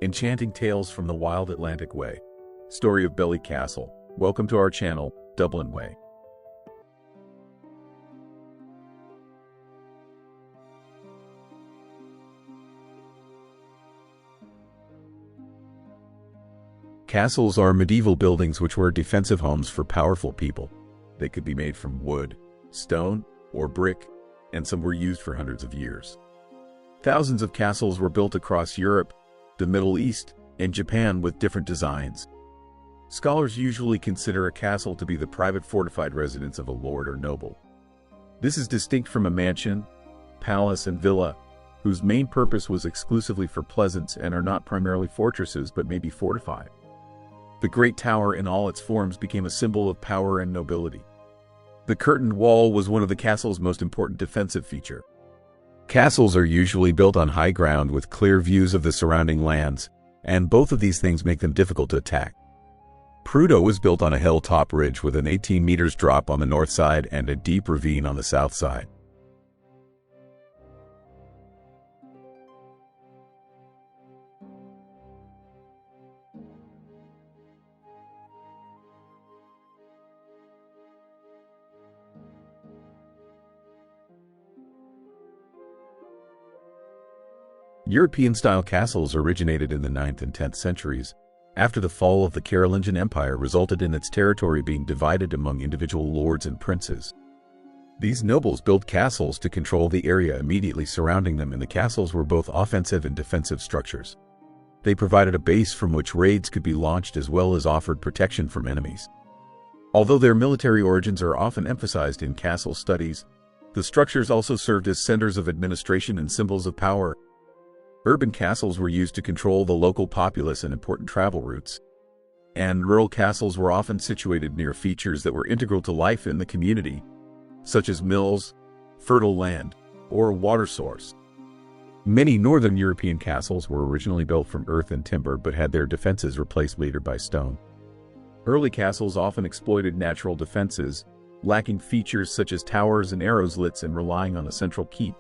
Enchanting Tales from the Wild Atlantic Way. Story of Belleek Castle. Welcome to our channel, Dublin Way. Castles are medieval buildings which were defensive homes for powerful people. They could be made from wood, stone, or brick, and some were used for hundreds of years. Thousands of castles were built across Europe, the Middle East, and Japan with different designs. Scholars usually consider a castle to be the private fortified residence of a lord or noble. This is distinct from a mansion, palace, and villa, whose main purpose was exclusively for pleasance and are not primarily fortresses but may be fortified. The Great Tower in all its forms became a symbol of power and nobility. The curtained wall was one of the castle's most important defensive features. Castles are usually built on high ground with clear views of the surrounding lands, and both of these things make them difficult to attack. Prudo was built on a hilltop ridge with an 18 meters drop on the north side and a deep ravine on the south side. European-style castles originated in the 9th and 10th centuries, after the fall of the Carolingian Empire resulted in its territory being divided among individual lords and princes. These nobles built castles to control the area immediately surrounding them, and the castles were both offensive and defensive structures. They provided a base from which raids could be launched as well as offered protection from enemies. Although their military origins are often emphasized in castle studies, the structures also served as centers of administration and symbols of power. Urban castles were used to control the local populace and important travel routes, and rural castles were often situated near features that were integral to life in the community, such as mills, fertile land, or a water source. Many northern European castles were originally built from earth and timber but had their defenses replaced later by stone. Early castles often exploited natural defenses, lacking features such as towers and arrowslets and relying on a central keep.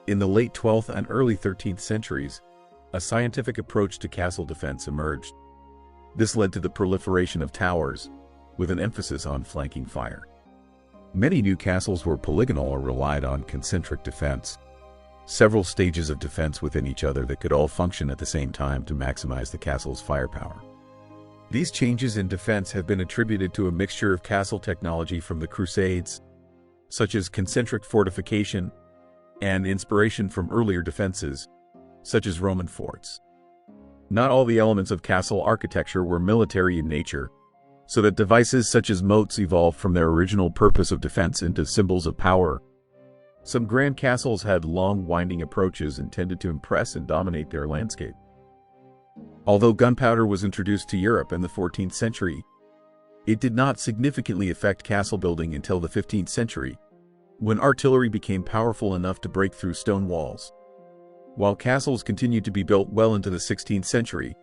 In the late 12th and early 13th centuries, a scientific approach to castle defense emerged. This led to the proliferation of towers, with an emphasis on flanking fire. Many new castles were polygonal or relied on concentric defense, several stages of defense within each other that could all function at the same time to maximize the castle's firepower. These changes in defense have been attributed to a mixture of castle technology from the Crusades, such as concentric fortification, and inspiration from earlier defenses, such as Roman forts. Not all the elements of castle architecture were military in nature, so that devices such as moats evolved from their original purpose of defense into symbols of power. Some grand castles had long, winding approaches intended to impress and dominate their landscape. Although gunpowder was introduced to Europe in the 14th century, it did not significantly affect castle building until the 15th century, when artillery became powerful enough to break through stone walls. While castles continued to be built well into the 16th century,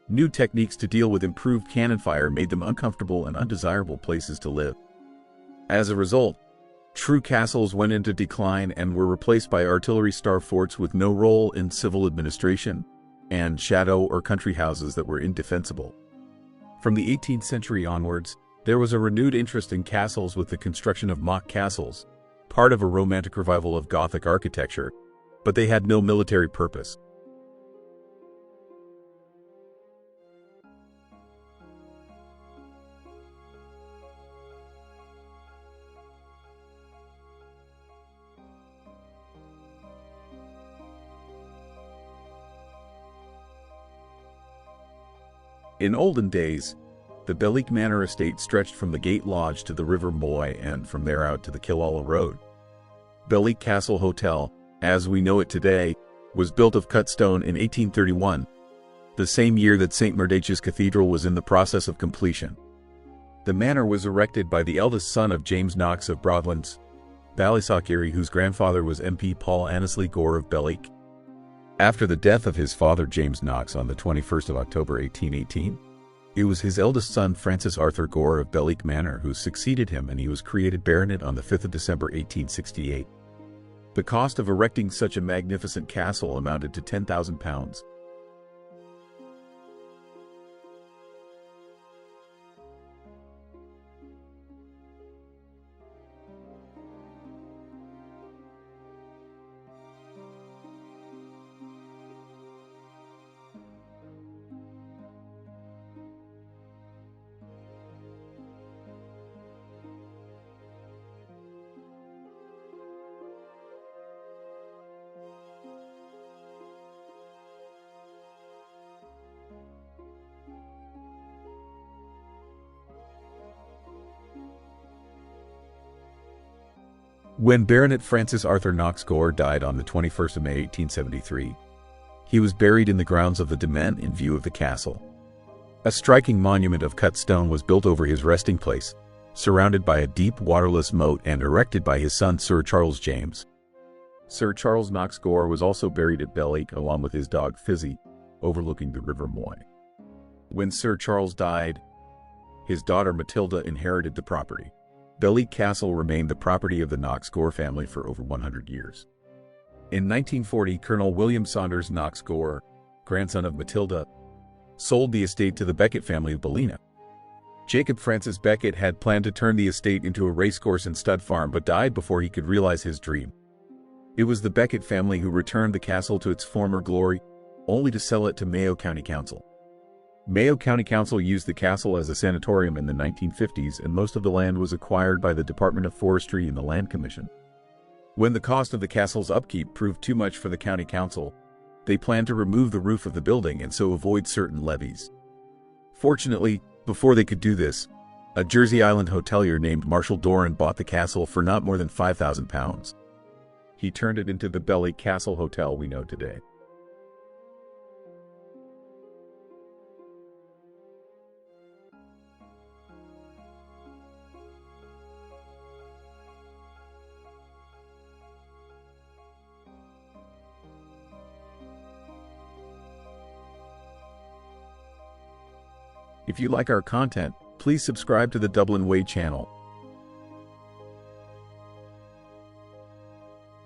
new techniques to deal with improved cannon fire made them uncomfortable and undesirable places to live. As a result, true castles went into decline and were replaced by artillery-star forts with no role in civil administration, and chateau or country houses that were indefensible. From the 18th century onwards, there was a renewed interest in castles with the construction of mock castles, part of a romantic revival of Gothic architecture, but they had no military purpose. In olden days, the Belleek Manor estate stretched from the Gate Lodge to the River Moy and from there out to the Killala Road. Belleek Castle Hotel, as we know it today, was built of cut stone in 1831, the same year that St. Merdech's Cathedral was in the process of completion. The manor was erected by the eldest son of James Knox of Broadlands, Ballysaugherry, whose grandfather was MP Paul Annesley Gore of Belleek. After the death of his father James Knox on the 21st of October 1818, it was his eldest son Francis Arthur Gore of Belleek Manor who succeeded him, and he was created baronet on the 5th of December 1868. The cost of erecting such a magnificent castle amounted to £10,000. When Baronet Francis Arthur Knox Gore died on the 21st of May 1873, he was buried in the grounds of the demesne in view of the castle. A striking monument of cut stone was built over his resting place, surrounded by a deep waterless moat and erected by his son Sir Charles James. Sir Charles Knox Gore was also buried at Belleek along with his dog Fizzy, overlooking the River Moy. When Sir Charles died, his daughter Matilda inherited the property. Belleek Castle remained the property of the Knox Gore family for over 100 years. In 1940, Colonel William Saunders Knox Gore, grandson of Matilda, sold the estate to the Becket family of Ballina. Jacob Francis Becket had planned to turn the estate into a racecourse and stud farm but died before he could realize his dream. It was the Becket family who returned the castle to its former glory, only to sell it to Mayo County Council. Mayo County Council used the castle as a sanatorium in the 1950s, and most of the land was acquired by the Department of Forestry and the Land Commission. When the cost of the castle's upkeep proved too much for the county council, they planned to remove the roof of the building and so avoid certain levies. Fortunately, before they could do this, a Jersey Island hotelier named Marshall Doran bought the castle for not more than £5,000. He turned it into the Belleek Castle Hotel we know today. If you like our content, please subscribe to the Dublin Way channel